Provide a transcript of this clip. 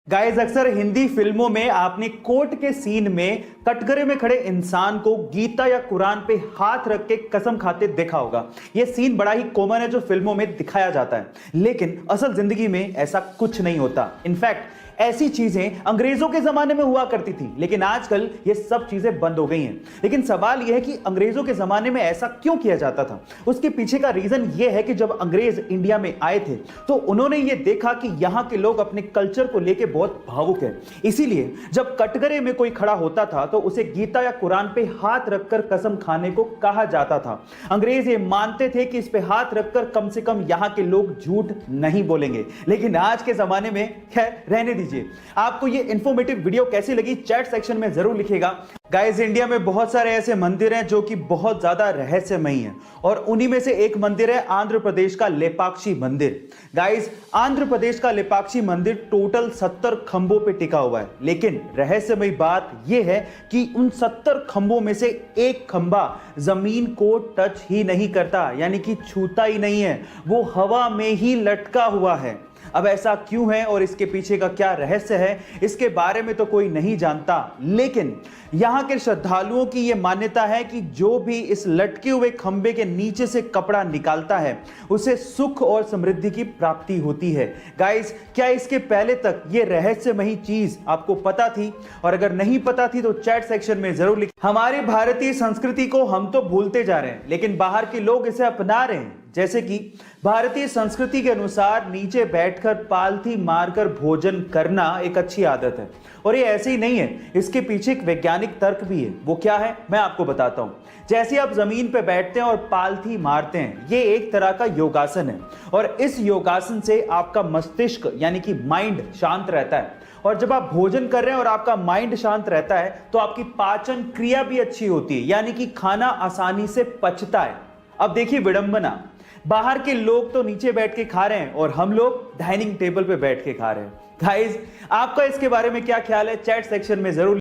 Guys, अक्सर हिंदी फिल्मों में आपने कोर्ट के सीन में कटघरे में खड़े इंसान को गीता या कुरान पे हाथ रख के कसम खाते देखा होगा। यह सीन बड़ा ही कॉमन है जो फिल्मों में दिखाया जाता है, लेकिन असल जिंदगी में ऐसा कुछ नहीं होता। इनफैक्ट ऐसी चीजें अंग्रेजों के जमाने में हुआ करती थी, लेकिन आजकल ये सब चीजें बंद हो गई हैं। लेकिन सवाल यह है कि अंग्रेजों के जमाने में ऐसा क्यों किया जाता था। उसके पीछे का रीजन यह है कि जब अंग्रेज इंडिया में आए थे तो उन्होंने ये देखा कि यहां के लोग अपने कल्चर को लेकर बहुत भावुक है। इसीलिए जब कटघरे में कोई खड़ा होता था तो उसे गीता या कुरान पे हाथ रखकर कसम खाने को कहा जाता था। अंग्रेज ये मानते थे कि इस पे हाथ रखकर कम से कम यहां के लोग झूठ नहीं बोलेंगे। लेकिन आज के जमाने में खैर रहने दीजिए। आपको ये इंफॉर्मेटिव वीडियो कैसी लगी चैट सेक्शन में जरूर लिखिएगा। गाइस, इंडिया में बहुत सारे ऐसे मंदिर हैं जो कि बहुत ज्यादा रहस्यमयी हैं, और उन्हीं में से एक मंदिर है आंध्र प्रदेश का लेपाक्षी मंदिर। गाइस, आंध्र प्रदेश का लेपाक्षी मंदिर टोटल 70 खंभों पे टिका हुआ है, लेकिन रहस्यमयी बात यह है कि उन 70 खंभों में से एक खंभा जमीन को टच ही नहीं करता, यानी कि छूता ही नहीं है, वो हवा में ही लटका हुआ है। अब ऐसा क्यों है और इसके पीछे का क्या रहस्य है, इसके बारे में तो कोई नहीं जानता, लेकिन यहां के श्रद्धालुओं की यह मान्यता है कि जो भी इस लटके हुए खंबे के नीचे से कपड़ा निकालता है उसे सुख और समृद्धि की प्राप्ति होती है। गाइस, क्या इसके पहले तक यह रहस्यमयी चीज आपको पता थी? और अगर नहीं पता थी तो चैट सेक्शन में जरूर लिखें। हमारी भारतीय संस्कृति को हम तो भूलते जा रहे हैं, लेकिन बाहर के लोग इसे अपना रहे हैं। जैसे कि भारतीय संस्कृति के अनुसार नीचे बैठकर पालथी मारकर भोजन करना एक अच्छी आदत है, और ये ऐसे ही नहीं है, इसके पीछे एक वैज्ञानिक तर्क भी है। वो क्या है मैं आपको बताता हूं। जैसे आप जमीन पे बैठते हैं और पालथी मारते हैं, ये एक तरह का योगासन है, और इस योगासन से आपका मस्तिष्क यानी कि माइंड शांत रहता है। और जब आप भोजन कर रहे हैं और आपका माइंड शांत रहता है तो आपकी पाचन क्रिया भी अच्छी होती है, यानी कि खाना आसानी से पचता है। अब देखिए विडंबना, बाहर के लोग तो नीचे बैठ के खा रहे हैं और हम लोग डाइनिंग टेबल पे बैठ के खा रहे हैं। गाइस, आपका इसके बारे में क्या ख्याल है? चैट सेक्शन में जरूर